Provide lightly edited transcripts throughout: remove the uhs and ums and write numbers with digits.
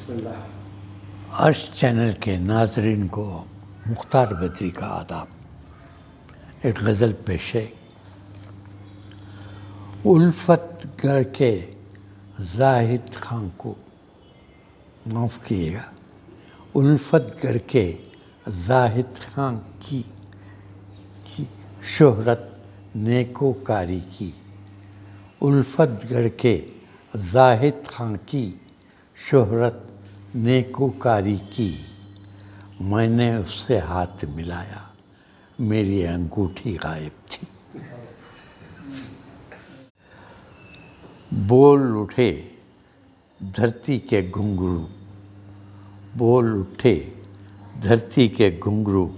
अर्श चैनल के नाजरीन को मुख्तार बद्री का आदाब। एक गज़ल पेश है। उल्फत गर के जाहिद खां को, माफ़ कीजिएगा, उल्फत गर के जाहिद खां की शोहरत नेकोकारी की। उल्फत गर के जाहिद खां की शोहरत नेकोकारी की। मैंने उससे हाथ मिलाया, मेरी अंगूठी गायब थी। बोल उठे धरती के घुंघरू, बोल उठे धरती के घुंघरू,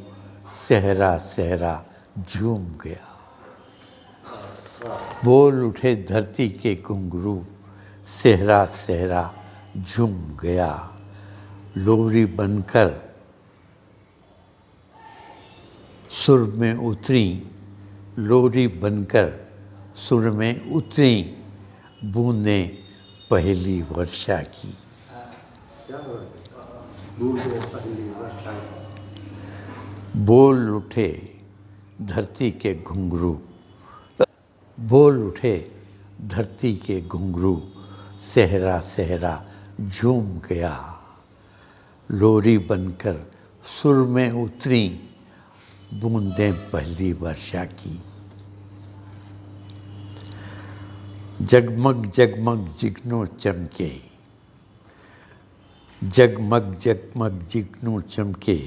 सहरा सहरा झूम गया। बोल उठे धरती के घुंघरू, सहरा सहरा झूम गया। लोरी बनकर सुर में उतरी, लोरी बनकर सुर में उतरी, बूंदें पहली वर्षा की। बोल उठे धरती के घुंघरू, बोल उठे धरती के घुंघरू, सहरा सहरा झूम गया। लोरी बनकर सुर में उतरी, बूंदें पहली वर्षा की। जगमग जगमग जिगनू चमके, जगमग जगमग जिगनू चमके,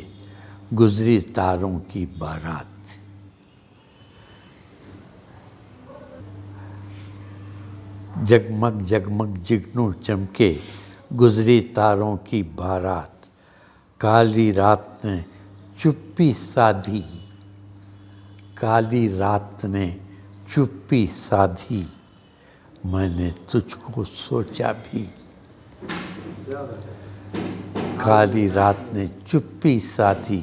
गुजरी तारों की बारात। जगमग जगमग जिगनू चमके, गुजरी तारों की बारात। काली रात ने चुप्पी साधी, काली रात ने चुप्पी साधी, मैंने तुझको सोचा भी। काली रात ने चुप्पी साधी,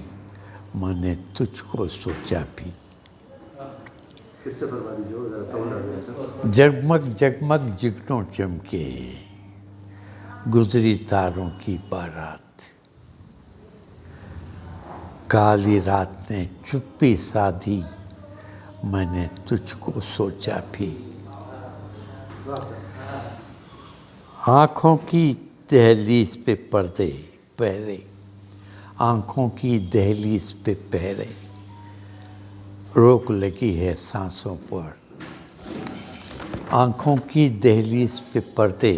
मैंने तुझको सोचा भी। जगमग जगमग जिगनू चमके, गुजरी तारों की बारात। काली रात ने चुप्पी साधी, मैंने तुझको सोचा भी। आँखों की दहलीज पे पर्दे पहरे, आँखों की दहलीज पे पहरे, रोक लगी है सांसों पर। आँखों की दहलीज पे पर्दे,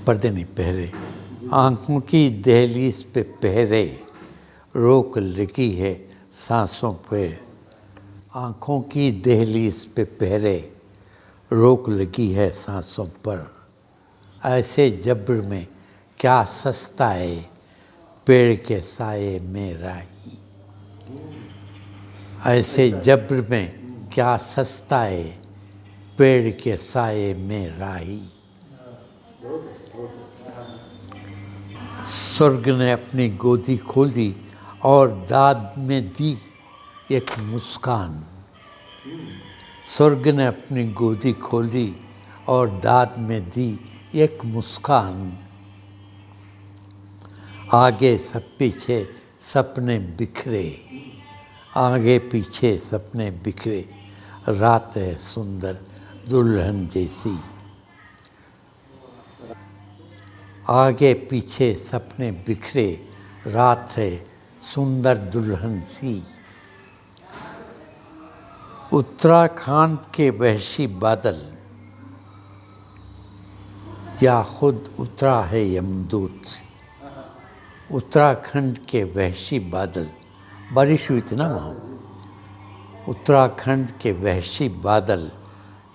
पर्दे नहीं पहरे, आँखों की दहलीज पे पहरे, रोक लगी है सांसों पे। आँखों की दहलीज पे पहरे, रोक लगी है सांसों पर। ऐसे जब्र में क्या सस्ता है, पेड़ के साये में राही। ऐसे जब्र में क्या सस्ता है, पेड़ के साये में राही। स्वर्ग ने अपनी गोदी खोली और दाद में दी एक मुस्कान। स्वर्ग ने अपनी गोदी खोली और दाद में दी एक मुस्कान। आगे सब पीछे सपने बिखरे, आगे पीछे सपने बिखरे, रात है सुंदर दुल्हन जैसी। आगे पीछे सपने बिखरे, रात है सुंदर दुल्हन सी। उत्तराखंड के वहशी बादल, या खुद उतरा है यमदूत। उत्तराखंड के वहशी बादल, बारिश हुई थी ना वहाँ। उत्तराखंड के वहशी बादल,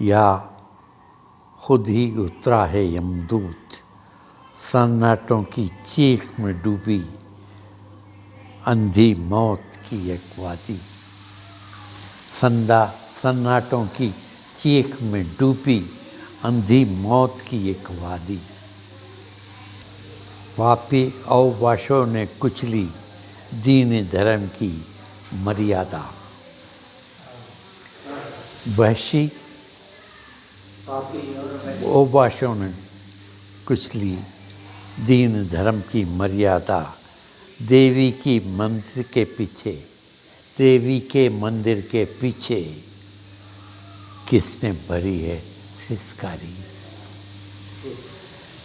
या खुद ही उतरा है यमदूत। सन्नाटों की चीख में डूबी अंधी मौत की एक वादी। सन्नाटों की चीख में डूबी अंधी मौत की एक वादी। पापी अववाशों ने कुचली दीन धर्म की मर्यादा। वहशी अववाशों ने कुचली दीन धर्म की मर्यादा, देवी की मंदिर के पीछे, देवी के मंदिर के पीछे किसने भरी है सिसकारी।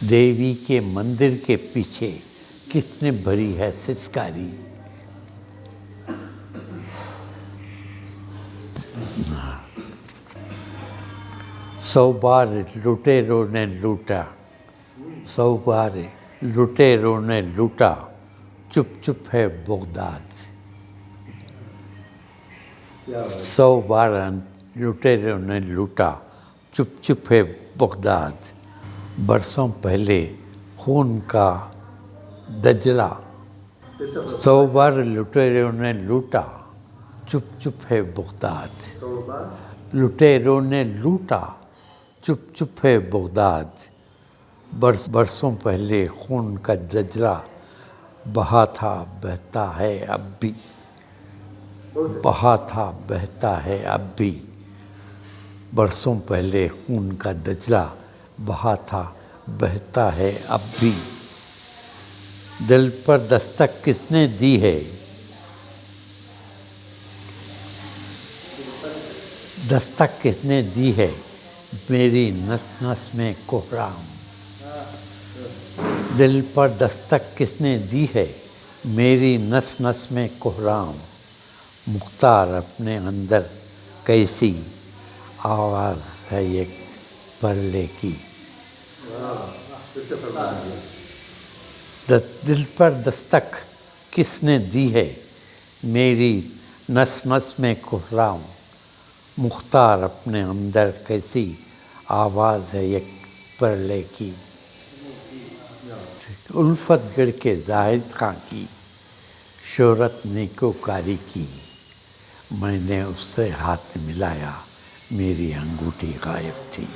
देवी के मंदिर के पीछे किसने भरी है सिसकारी। सौ बार लुटेरों ने लूटा, सौ बार लुटेरों ने लूटा, चुप चुप है बगदाद। सौ बार लुटेरों ने लूटा, चुप चुप है बगदाद। बरसों पहले खून का दजला, सौ बार लुटेरों ने लूटा, चुप चुप है बगदाद। लुटेरों ने लूटा, चुप चुप है बगदाद। बरसों पहले खून का दजला बहा था बहता है अब भी, बहा था बहता है अब भी। बरसों पहले खून का दजला बहा था बहता है अब भी। दिल पर दस्तक किसने दी है, दस्तक किसने दी है, मेरी नस नस में कोहराम। दिल पर दस्तक किसने दी है, मेरी नस नस में कोहराम। मुख्तार अपने अंदर कैसी आवाज़ है ये परले की। दिल पर दस्तक किसने दी है, मेरी नस नस में कोहराम। मुख्तार अपने अंदर कैसी आवाज़ है ये परले की। उल्फतगढ़ के जाहिद खां की शोहरत नेकोकारी की, मैंने उससे हाथ मिलाया, मेरी अंगूठी गायब थी।